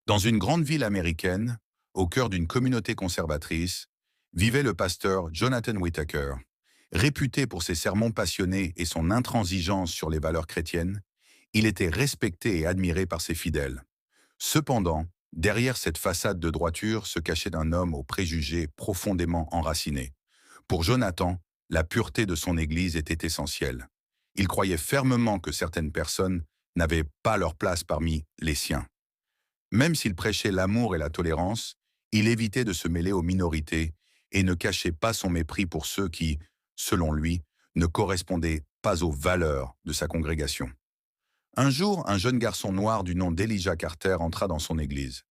Dans une grande ville américaine, au cœur d'une communauté conservatrice, vivait le pasteur Jonathan Whittaker. Réputé pour ses sermons passionnés et son intransigeance sur les valeurs chrétiennes, il était respecté et admiré par ses fidèles. Cependant, derrière cette façade de droiture se cachait un homme aux préjugés profondément enracinés. Pour Jonathan, la pureté de son Église était essentielle. Il croyait fermement que certaines personnes n'avaient pas leur place parmi les siens. Même s'il prêchait l'amour et la tolérance, il évitait de se mêler aux minorités et ne cachait pas son mépris pour ceux qui, selon lui, ne correspondaient pas aux valeurs de sa congrégation. Un jour, un jeune garçon noir du nom d'Elijah Carter entra dans son église.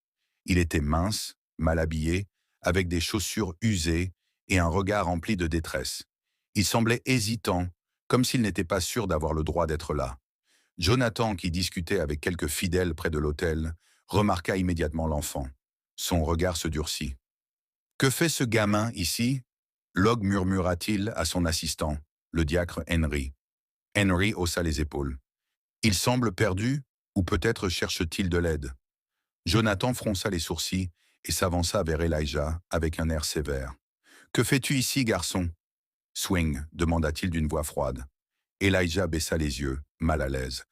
Il était mince, mal habillé, avec des chaussures usées et un regard rempli de détresse. Il semblait hésitant, comme s'il n'était pas sûr d'avoir le droit d'être là. Jonathan, qui discutait avec quelques fidèles près de l'autel, remarqua immédiatement l'enfant. Son regard se durcit. « Que fait ce gamin ici ?» Log murmura-t-il à son assistant, le diacre Henry. Henry haussa les épaules. « Il semble perdu, ou peut-être cherche-t-il de l'aide ?» Jonathan fronça les sourcils et s'avança vers Elijah avec un air sévère. « Que fais-tu ici, garçon ?»« Swing, demanda-t-il d'une voix froide. Elijah baissa les yeux, mal à l'aise.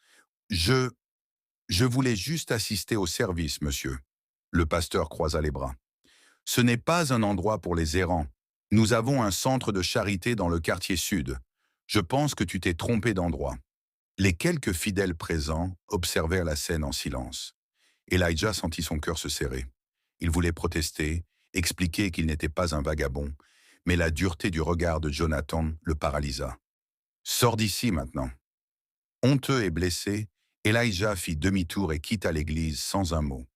« Je voulais juste assister au service, monsieur. » Le pasteur croisa les bras. « Ce n'est pas un endroit pour les errants. Nous avons un centre de charité dans le quartier sud. Je pense que tu t'es trompé d'endroit. » Les quelques fidèles présents observèrent la scène en silence. Elijah sentit son cœur se serrer. Il voulait protester, expliquer qu'il n'était pas un vagabond, mais la dureté du regard de Jonathan le paralysa. « Sors d'ici maintenant. » Honteux et blessé, Elijah fit demi-tour et quitta l'église sans un mot.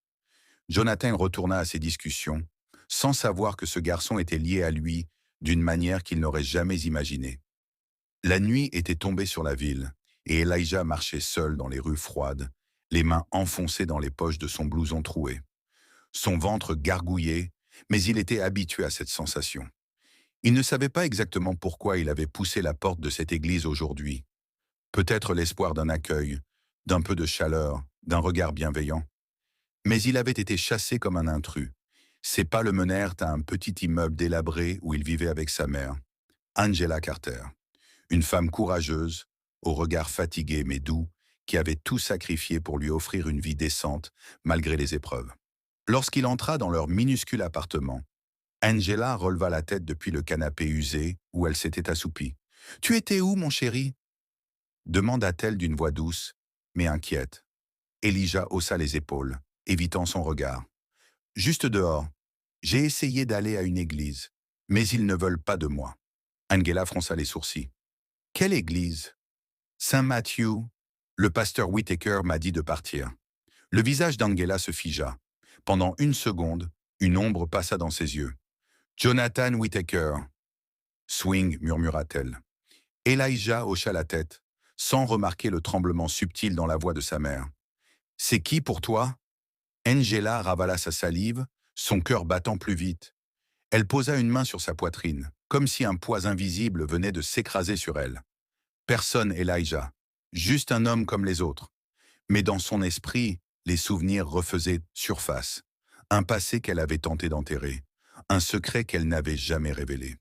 Jonathan retourna à ses discussions, sans savoir que ce garçon était lié à lui d'une manière qu'il n'aurait jamais imaginée. La nuit était tombée sur la ville, et Elijah marchait seul dans les rues froides, les mains enfoncées dans les poches de son blouson troué. Son ventre gargouillait, mais il était habitué à cette sensation. Il ne savait pas exactement pourquoi il avait poussé la porte de cette église aujourd'hui. Peut-être l'espoir d'un accueil, d'un peu de chaleur, d'un regard bienveillant. Mais il avait été chassé comme un intrus. Ses pas le menèrent à un petit immeuble délabré où il vivait avec sa mère, Angela Carter, une femme courageuse, au regard fatigué mais doux, qui avait tout sacrifié pour lui offrir une vie décente malgré les épreuves. Lorsqu'il entra dans leur minuscule appartement, Angela releva la tête depuis le canapé usé où elle s'était assoupie. « Tu étais où, mon chéri ?» demanda-t-elle d'une voix douce, mais inquiète. Elijah haussa les épaules, évitant son regard. « Juste dehors. J'ai essayé d'aller à une église, mais ils ne veulent pas de moi. » Angela fronça les sourcils. « Quelle église ?»« Saint Matthew. Le pasteur Whittaker m'a dit de partir. » Le visage d'Angela se figea. Pendant une seconde, une ombre passa dans ses yeux. « Jonathan Whittaker. »« Swing, » murmura-t-elle. Elijah hocha la tête, sans remarquer le tremblement subtil dans la voix de sa mère. « C'est qui pour toi ?» Angela ravala sa salive, son cœur battant plus vite. Elle posa une main sur sa poitrine, comme si un poids invisible venait de s'écraser sur elle. Personne, Elijah. Juste un homme comme les autres. Mais dans son esprit, les souvenirs refaisaient surface. Un passé qu'elle avait tenté d'enterrer. Un secret qu'elle n'avait jamais révélé.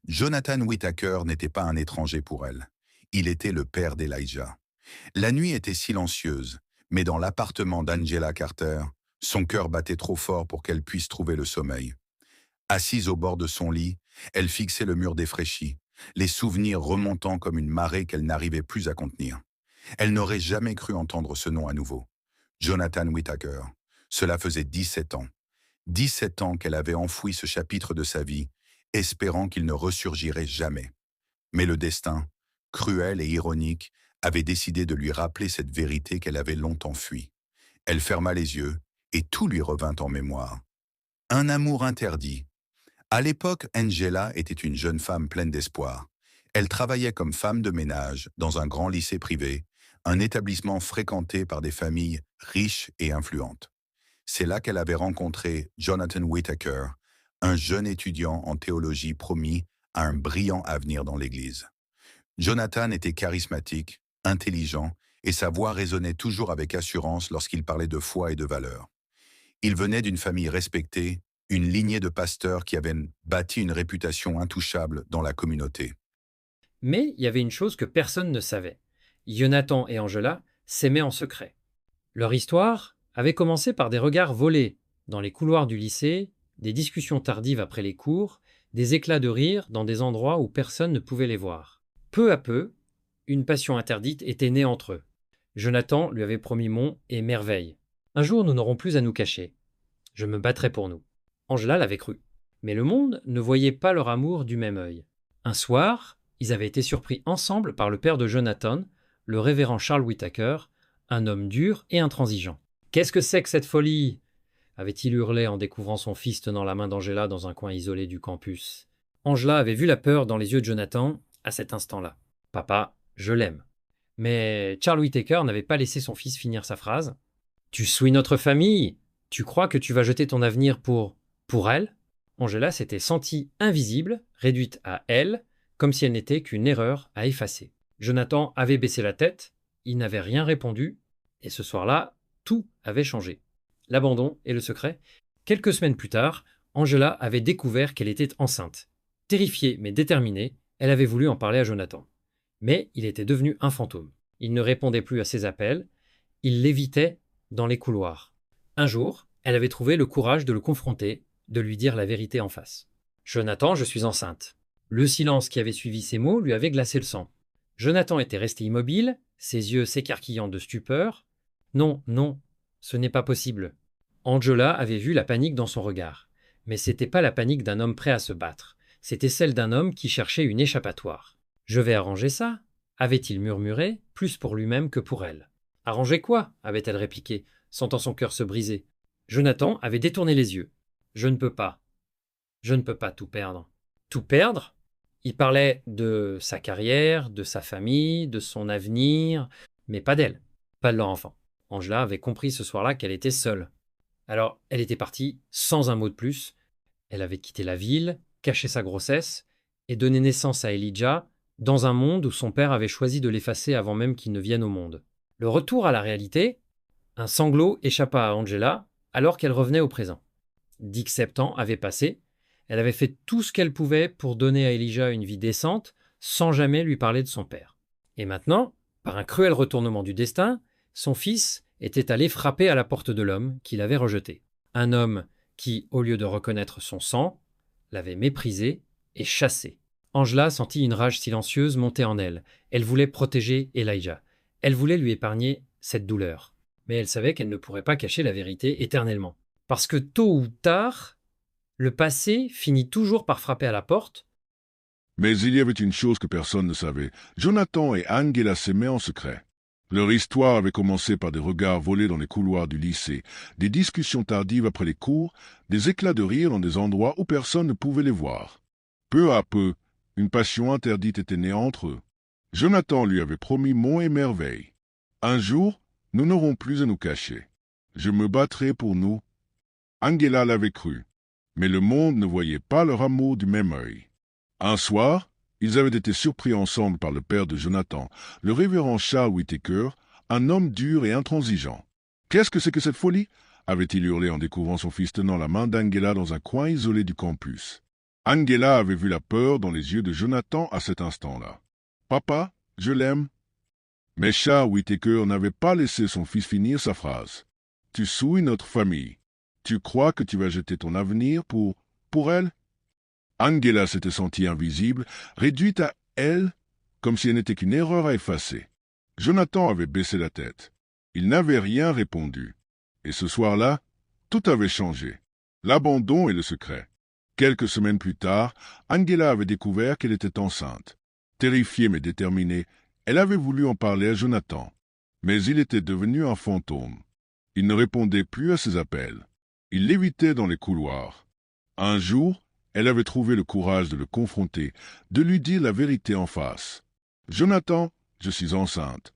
Jonathan Whittaker n'était pas un étranger pour elle. Il était le père d'Elijah. La nuit était silencieuse, mais dans l'appartement d'Angela Carter, son cœur battait trop fort pour qu'elle puisse trouver le sommeil. Assise au bord de son lit, elle fixait le mur défraîchi, les souvenirs remontant comme une marée qu'elle n'arrivait plus à contenir. Elle n'aurait jamais cru entendre ce nom à nouveau. Jonathan Whittaker. Cela faisait 17 ans. 17 ans qu'elle avait enfoui ce chapitre de sa vie, espérant qu'il ne ressurgirait jamais. Mais le destin, cruel et ironique, avait décidé de lui rappeler cette vérité qu'elle avait longtemps fuie. Elle ferma les yeux, et tout lui revint en mémoire. Un amour interdit. À l'époque, Angela était une jeune femme pleine d'espoir. Elle travaillait comme femme de ménage dans un grand lycée privé, un établissement fréquenté par des familles riches et influentes. C'est là qu'elle avait rencontré Jonathan Whittaker, un jeune étudiant en théologie promis à un brillant avenir dans l'Église. Jonathan était charismatique, intelligent, et sa voix résonnait toujours avec assurance lorsqu'il parlait de foi et de valeurs. Il venait d'une famille respectée, une lignée de pasteurs qui avaient bâti une réputation intouchable dans la communauté. Mais il y avait une chose que personne ne savait. Jonathan et Angela s'aimaient en secret. Leur histoire avait commencé par des regards volés dans les couloirs du lycée, des discussions tardives après les cours, des éclats de rire dans des endroits où personne ne pouvait les voir. Peu à peu, une passion interdite était née entre eux. Jonathan lui avait promis monts et merveilles. Un jour, nous n'aurons plus à nous cacher. Je me battrai pour nous. Angela l'avait cru. Mais le monde ne voyait pas leur amour du même œil. Un soir, ils avaient été surpris ensemble par le père de Jonathan, le révérend Charles Whittaker, un homme dur et intransigeant. « Qu'est-ce que c'est que cette folie ?» avait-il hurlé en découvrant son fils tenant la main d'Angela dans un coin isolé du campus. Angela avait vu la peur dans les yeux de Jonathan à cet instant-là. « Papa, je l'aime. » Mais Charles Whittaker n'avait pas laissé son fils finir sa phrase. « Tu souilles notre famille. Tu crois que tu vas jeter ton avenir pour elle ?» Angela s'était sentie invisible, réduite à elle, comme si elle n'était qu'une erreur à effacer. Jonathan avait baissé la tête, il n'avait rien répondu, et ce soir-là, tout avait changé. L'abandon et le secret. Quelques semaines plus tard, Angela avait découvert qu'elle était enceinte. Terrifiée mais déterminée, elle avait voulu en parler à Jonathan. Mais il était devenu un fantôme. Il ne répondait plus à ses appels, il l'évitait dans les couloirs. Un jour, elle avait trouvé le courage de le confronter, de lui dire la vérité en face. « Jonathan, je suis enceinte. » Le silence qui avait suivi ces mots lui avait glacé le sang. Jonathan était resté immobile, ses yeux s'écarquillant de stupeur. « Non, non, ce n'est pas possible. » Angela avait vu la panique dans son regard. Mais c'était pas la panique d'un homme prêt à se battre. C'était celle d'un homme qui cherchait une échappatoire. « Je vais arranger ça » avait-il murmuré, plus pour lui-même que pour elle. « Arranger quoi » avait-elle répliqué, sentant son cœur se briser. Jonathan avait détourné les yeux. « Je ne peux pas. Je ne peux pas tout perdre. » Tout perdre ? Il parlait de sa carrière, de sa famille, de son avenir, mais pas d'elle, pas de leur enfant. Angela avait compris ce soir-là qu'elle était seule. Alors, elle était partie sans un mot de plus. Elle avait quitté la ville, caché sa grossesse et donné naissance à Elijah dans un monde où son père avait choisi de l'effacer avant même qu'il ne vienne au monde. Le retour à la réalité, un sanglot échappa à Angela alors qu'elle revenait au présent. 17 ans avaient passé. Elle avait fait tout ce qu'elle pouvait pour donner à Elijah une vie décente, sans jamais lui parler de son père. Et maintenant, par un cruel retournement du destin, son fils était allé frapper à la porte de l'homme qu'il avait rejeté. Un homme qui, au lieu de reconnaître son sang, l'avait méprisé et chassé. Angela sentit une rage silencieuse monter en elle. Elle voulait protéger Elijah. Elle voulait lui épargner cette douleur. Mais elle savait qu'elle ne pourrait pas cacher la vérité éternellement. Parce que tôt ou tard, le passé finit toujours par frapper à la porte. Mais il y avait une chose que personne ne savait. Jonathan et Angela s'aimaient en secret. Leur histoire avait commencé par des regards volés dans les couloirs du lycée, des discussions tardives après les cours, des éclats de rire dans des endroits où personne ne pouvait les voir. Peu à peu, une passion interdite était née entre eux. Jonathan lui avait promis monts et merveilles. Un jour, nous n'aurons plus à nous cacher. Je me battrai pour nous. Angela l'avait cru. Mais le monde ne voyait pas leur amour du même œil. Un soir, ils avaient été surpris ensemble par le père de Jonathan, le révérend Charles Whittaker, un homme dur et intransigeant. « Qu'est-ce que c'est que cette folie » avait-il hurlé en découvrant son fils tenant la main d'Angela dans un coin isolé du campus. Angela avait vu la peur dans les yeux de Jonathan à cet instant-là. « Papa, je l'aime. » Mais Charles Whittaker n'avait pas laissé son fils finir sa phrase. « Tu souilles notre famille. Tu crois que tu vas jeter ton avenir pour elle ?» Angela s'était sentie invisible, réduite à elle, comme si elle n'était qu'une erreur à effacer. Jonathan avait baissé la tête. Il n'avait rien répondu. Et ce soir-là, tout avait changé. L'abandon et le secret. Quelques semaines plus tard, Angela avait découvert qu'elle était enceinte. Terrifiée mais déterminée, elle avait voulu en parler à Jonathan. Mais il était devenu un fantôme. Il ne répondait plus à ses appels. Il l'évitait dans les couloirs. Un jour, elle avait trouvé le courage de le confronter, de lui dire la vérité en face. « Jonathan, je suis enceinte. »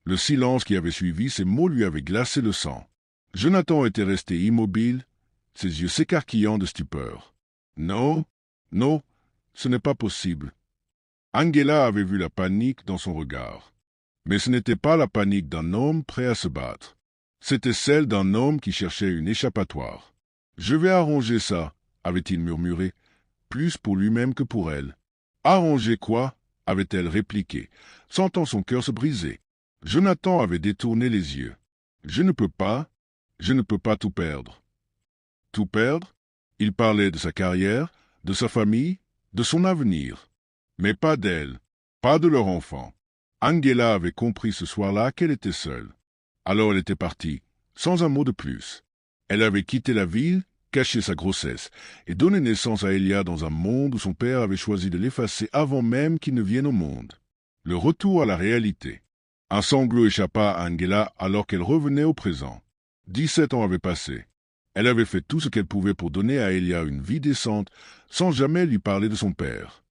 Le silence qui avait suivi ces mots lui avait glacé le sang. Jonathan était resté immobile, ses yeux s'écarquillant de stupeur. « Non, non, ce n'est pas possible. » Angela avait vu la panique dans son regard. Mais ce n'était pas la panique d'un homme prêt à se battre. C'était celle d'un homme qui cherchait une échappatoire. « Je vais arranger ça », avait-il murmuré, plus pour lui-même que pour elle. « Arranger quoi » avait-elle répliqué, sentant son cœur se briser. Jonathan avait détourné les yeux. « Je ne peux pas tout perdre. » Tout perdre? Il parlait de sa carrière, de sa famille, de son avenir. Mais pas d'elle, pas de leur enfant. Angela avait compris ce soir-là qu'elle était seule. Alors elle était partie, sans un mot de plus. Elle avait quitté la ville, caché sa grossesse, et donné naissance à Elia dans un monde où son père avait choisi de l'effacer avant même qu'il ne vienne au monde. Le retour à la réalité. Un sanglot échappa à Angela alors qu'elle revenait au présent. 17 ans avaient passé. Elle avait fait tout ce qu'elle pouvait pour donner à Elia une vie décente, sans jamais lui parler de son père.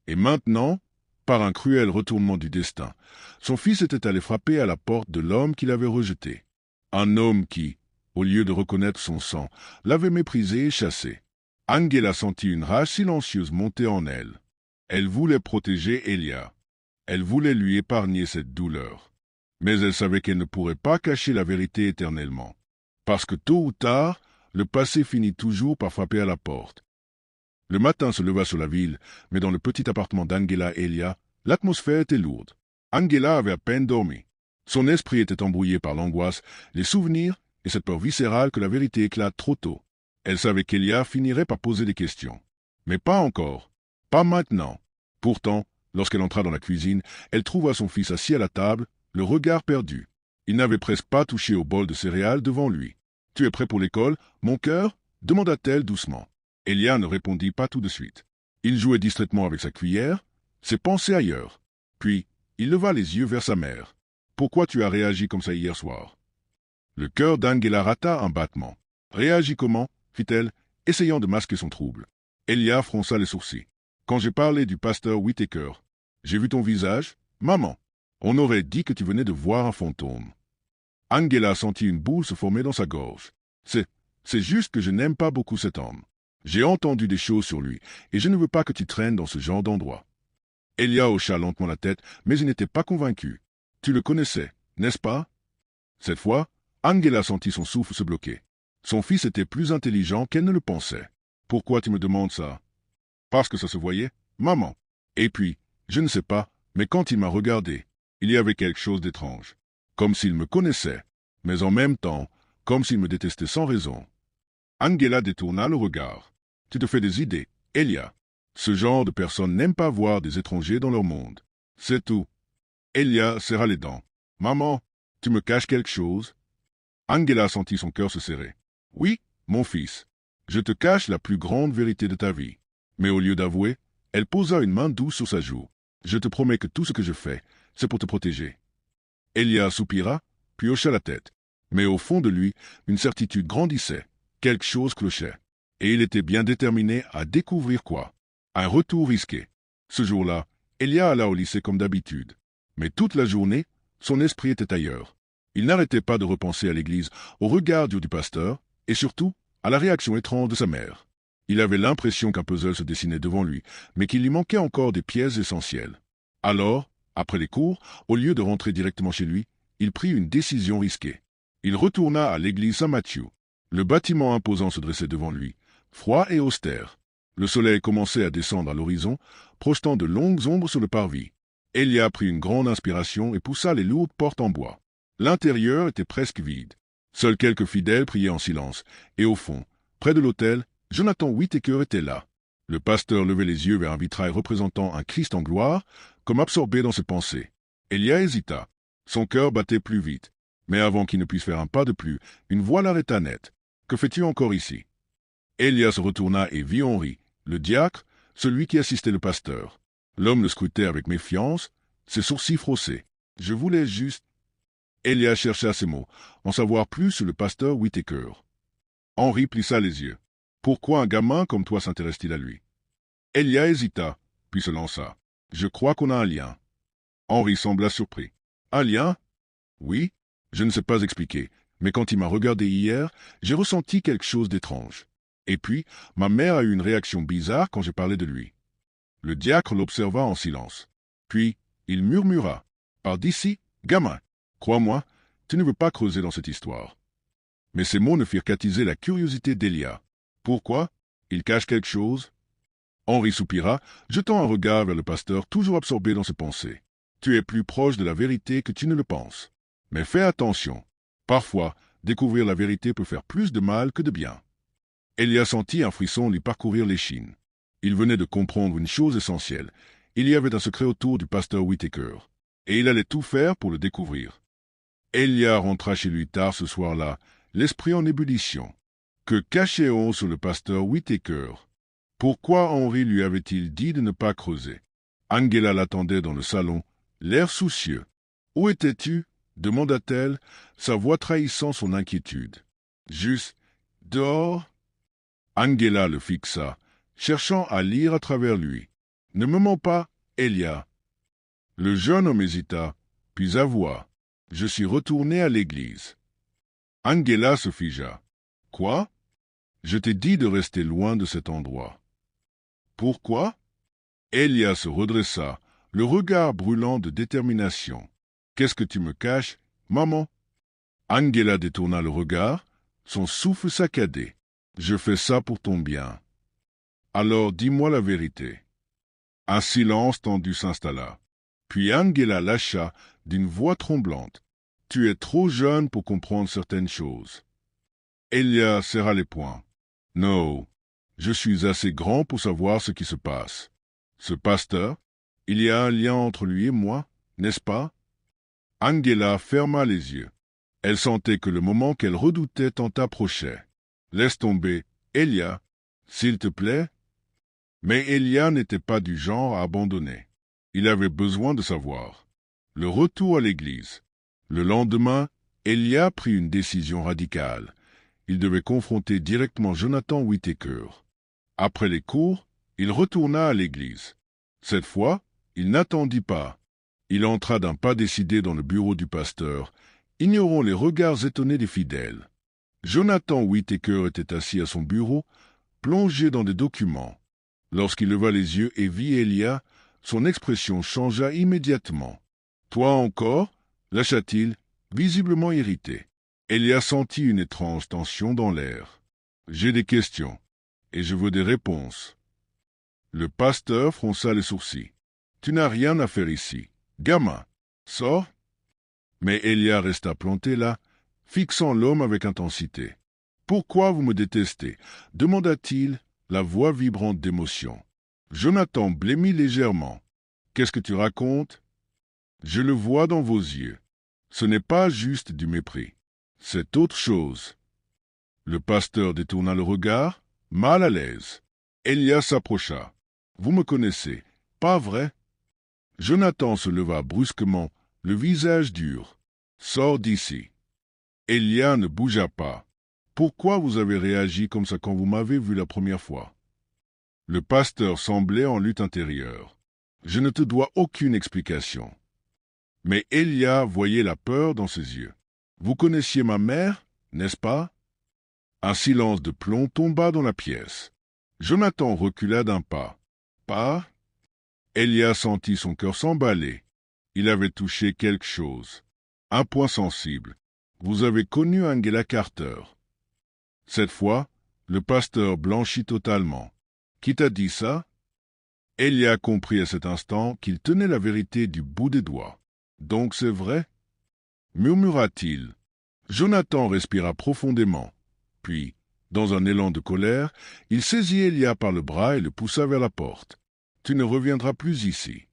Et maintenant, par un cruel retournement du destin, son fils était allé frapper à la porte de l'homme qui l'avait rejeté. Un homme qui, au lieu de reconnaître son sang, l'avait méprisé et chassé. Angela sentit une rage silencieuse monter en elle. Elle voulait protéger Elia. Elle voulait lui épargner cette douleur. Mais elle savait qu'elle ne pourrait pas cacher la vérité éternellement. Parce que tôt ou tard, le passé finit toujours par frapper à la porte. Le matin se leva sur la ville, mais dans le petit appartement d'Angela et Elia, l'atmosphère était lourde. Angela avait à peine dormi. Son esprit était embrouillé par l'angoisse, les souvenirs et cette peur viscérale que la vérité éclate trop tôt. Elle savait qu'Elia finirait par poser des questions. Mais pas encore. Pas maintenant. Pourtant, lorsqu'elle entra dans la cuisine, elle trouva son fils assis à la table, le regard perdu. Il n'avait presque pas touché au bol de céréales devant lui. « Tu es prêt pour l'école, mon cœur » demanda-t-elle doucement. Elia ne répondit pas tout de suite. Il jouait distraitement avec sa cuillère, ses pensées ailleurs. Puis, il leva les yeux vers sa mère. « Pourquoi tu as réagi comme ça hier soir ?» Le cœur d'Angela rata un battement. « Réagi comment » fit-elle, essayant de masquer son trouble. Elia fronça les sourcils. « Quand j'ai parlé du pasteur Whittaker, j'ai vu ton visage, maman. On aurait dit que tu venais de voir un fantôme. » Angela sentit une boule se former dans sa gorge. « C'est juste que je n'aime pas beaucoup cet homme. J'ai entendu des choses sur lui, et je ne veux pas que tu traînes dans ce genre d'endroit. » Elia hocha lentement la tête, mais il n'était pas convaincu. « Tu le connaissais, n'est-ce pas ?» Cette fois, Angela sentit son souffle se bloquer. Son fils était plus intelligent qu'elle ne le pensait. « Pourquoi tu me demandes ça ?»« Parce que ça se voyait, maman. Et puis, je ne sais pas, mais quand il m'a regardé, il y avait quelque chose d'étrange. Comme s'il me connaissait, mais en même temps, comme s'il me détestait sans raison. » Angela détourna le regard. « Tu te fais des idées, Elia. Ce genre de personnes n'aiment pas voir des étrangers dans leur monde. C'est tout. » Elia serra les dents. « Maman, tu me caches quelque chose ?» Angela sentit son cœur se serrer. « Oui, mon fils, je te cache la plus grande vérité de ta vie. » Mais au lieu d'avouer, elle posa une main douce sur sa joue. « Je te promets que tout ce que je fais, c'est pour te protéger. » Elia soupira, puis hocha la tête. Mais au fond de lui, une certitude grandissait. Quelque chose clochait. Et il était bien déterminé à découvrir quoi. Un retour risqué. Ce jour-là, Elia alla au lycée comme d'habitude. Mais toute la journée, son esprit était ailleurs. Il n'arrêtait pas de repenser à l'église, au regard dur du pasteur, et surtout, à la réaction étrange de sa mère. Il avait l'impression qu'un puzzle se dessinait devant lui, mais qu'il lui manquait encore des pièces essentielles. Alors, après les cours, au lieu de rentrer directement chez lui, il prit une décision risquée. Il retourna à l'église Saint-Matthieu. Le bâtiment imposant se dressait devant lui, froid et austère. Le soleil commençait à descendre à l'horizon, projetant de longues ombres sur le parvis. Elia prit une grande inspiration et poussa les lourdes portes en bois. L'intérieur était presque vide. Seuls quelques fidèles priaient en silence, et au fond, près de l'autel, Jonathan Whittaker était là. Le pasteur levait les yeux vers un vitrail représentant un Christ en gloire, comme absorbé dans ses pensées. Elia hésita. Son cœur battait plus vite. Mais avant qu'il ne puisse faire un pas de plus, une voix l'arrêta net. « Que fais-tu encore ici ?» Elia se retourna et vit Henri, le diacre, celui qui assistait le pasteur. L'homme le scrutait avec méfiance, ses sourcils froncés. « Je voulais juste... » Elia chercha ses mots, en savoir plus sur le pasteur Whittaker. Henri plissa les yeux. « Pourquoi un gamin comme toi s'intéresse-t-il à lui ?» Elia hésita, puis se lança. « Je crois qu'on a un lien. » Henri sembla surpris. « Un lien ?»« Oui, je ne sais pas expliquer, mais quand il m'a regardé hier, j'ai ressenti quelque chose d'étrange. Et puis, ma mère a eu une réaction bizarre quand j'ai parlé de lui. » Le diacre l'observa en silence. Puis, il murmura. « Par d'ici, gamin. Crois-moi, tu ne veux pas creuser dans cette histoire. Mais ces mots ne firent qu'attiser la curiosité d'Elia. Pourquoi? Il cache quelque chose? Henri soupira, jetant un regard vers le pasteur toujours absorbé dans ses pensées. Tu es plus proche de la vérité que tu ne le penses. Mais fais attention. Parfois, découvrir la vérité peut faire plus de mal que de bien. Elia sentit un frisson lui parcourir l'échine. Il venait de comprendre une chose essentielle. Il y avait un secret autour du pasteur Whittaker, et il allait tout faire pour le découvrir. Elia rentra chez lui tard ce soir-là, l'esprit en ébullition. Que cachait-on sur le pasteur Whittaker? Pourquoi Henri lui avait-il dit de ne pas creuser? Angela l'attendait dans le salon, l'air soucieux. « Où étais-tu » demanda-t-elle, sa voix trahissant son inquiétude. « Juste dehors ?» Angela le fixa, cherchant à lire à travers lui. « Ne me mens pas, Elia. » Le jeune homme hésita, puis avoua. « Je suis retourné à l'église. » Angela se figea. « Quoi? Je t'ai dit de rester loin de cet endroit. » Pourquoi? Elia se redressa, le regard brûlant de détermination. « Qu'est-ce que tu me caches, maman? » Angela détourna le regard, son souffle saccadé. « Je fais ça pour ton bien. Alors dis-moi la vérité. » Un silence tendu s'installa. Puis Angela lâcha d'une voix tremblante. « Tu es trop jeune pour comprendre certaines choses. » Elia serra les poings. « Non, je suis assez grand pour savoir ce qui se passe. Ce pasteur, il y a un lien entre lui et moi, n'est-ce pas? » Angela ferma les yeux. Elle sentait que le moment qu'elle redoutait tant approchait. « Laisse tomber, Elia, s'il te plaît. » Mais Elia n'était pas du genre à abandonner. Il avait besoin de savoir. Le retour à l'église. Le lendemain, Elia prit une décision radicale. Il devait confronter directement Jonathan Whittaker. Après les cours, il retourna à l'église. Cette fois, il n'attendit pas. Il entra d'un pas décidé dans le bureau du pasteur, ignorant les regards étonnés des fidèles. Jonathan Whittaker était assis à son bureau, plongé dans des documents. Lorsqu'il leva les yeux et vit Elia, son expression changea immédiatement. « Toi encore » lâcha-t-il, visiblement irrité. Elia sentit une étrange tension dans l'air. « J'ai des questions, et je veux des réponses. » Le pasteur fronça les sourcils. « Tu n'as rien à faire ici. Gamin, sors !» Mais Elia resta planté là, fixant l'homme avec intensité. « Pourquoi vous me détestez » demanda-t-il, la voix vibrante d'émotion. Jonathan blêmit légèrement. « Qu'est-ce que tu racontes ?»« Je le vois dans vos yeux. Ce n'est pas juste du mépris. C'est autre chose. » Le pasteur détourna le regard, mal à l'aise. Elia s'approcha. « Vous me connaissez, pas vrai ?» Jonathan se leva brusquement, le visage dur. « Sors d'ici. » Elia ne bougea pas. « Pourquoi vous avez réagi comme ça quand vous m'avez vu la première fois ?» Le pasteur semblait en lutte intérieure. « Je ne te dois aucune explication. » Mais Elia voyait la peur dans ses yeux. « Vous connaissiez ma mère, n'est-ce pas ?» Un silence de plomb tomba dans la pièce. Jonathan recula d'un pas. « Pas ?» Elia sentit son cœur s'emballer. Il avait touché quelque chose. Un point sensible. « Vous avez connu Angela Carter. » Cette fois, le pasteur blanchit totalement. « Qui t'a dit ça ?» Elia comprit à cet instant qu'il tenait la vérité du bout des doigts. « Donc c'est vrai ?» murmura-t-il. Jonathan respira profondément. Puis, dans un élan de colère, il saisit Elia par le bras et le poussa vers la porte. « Tu ne reviendras plus ici. »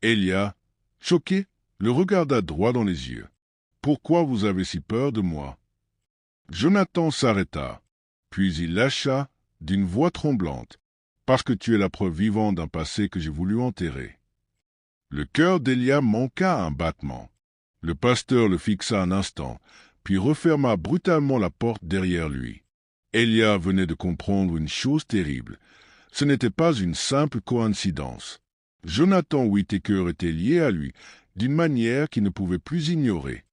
Elia, choqué, le regarda droit dans les yeux. « Pourquoi vous avez si peur de moi ?» Jonathan s'arrêta, puis il lâcha, d'une voix tremblante, « Parce que tu es la preuve vivante d'un passé que j'ai voulu enterrer. » Le cœur d'Elia manqua un battement. Le pasteur le fixa un instant, puis referma brutalement la porte derrière lui. Elia venait de comprendre une chose terrible. Ce n'était pas une simple coïncidence. Jonathan Whittaker était lié à lui d'une manière qu'il ne pouvait plus ignorer.